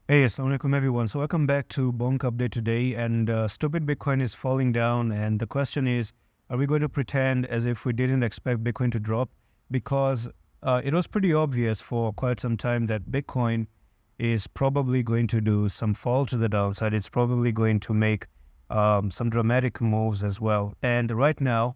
Hey, assalamu alaikum everyone. So welcome back to BONK Update today. And stupid Bitcoin is falling down. And the question is, are we going to pretend as if we didn't expect Bitcoin to drop? Because it was pretty obvious for quite some time that Bitcoin is probably going to do some fall to the downside. It's probably going to make some dramatic moves as well. And right now,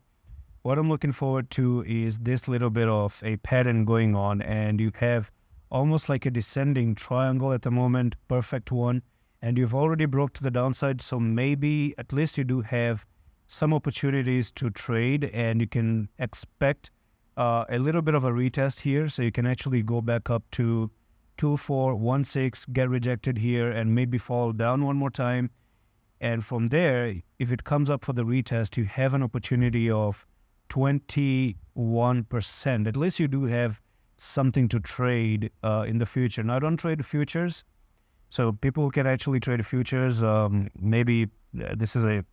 what I'm looking forward to is this little bit of a pattern going on, and you have almost like a descending triangle at the moment, perfect one, and you've already broke to the downside, so maybe at least you do have some opportunities to trade, and you can expect a little bit of a retest here, so you can actually go back up to 2416, get rejected here, and maybe fall down one more time. And from there, if it comes up for the retest, you have an opportunity of 21%. At least you do have something to trade in the future. Now, I don't trade futures, so people who can actually trade futures, maybe this is a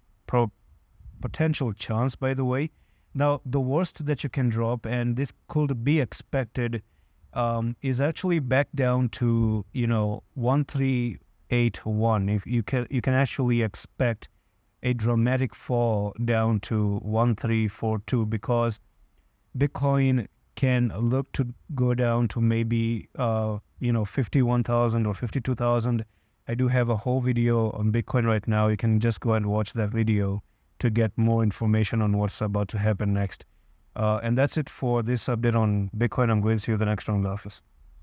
potential chance, by the way. Now, the worst that you can drop, and this could be expected, is actually back down to 1381. If you can actually expect a dramatic fall down to 1342, because Bitcoin can look to go down to maybe 51,000 or 52,000. I do have a whole video on Bitcoin right now. You can just go and watch that video to get more information on what's about to happen next. And that's it for this update on Bitcoin. I'm going to see you the next round in the office.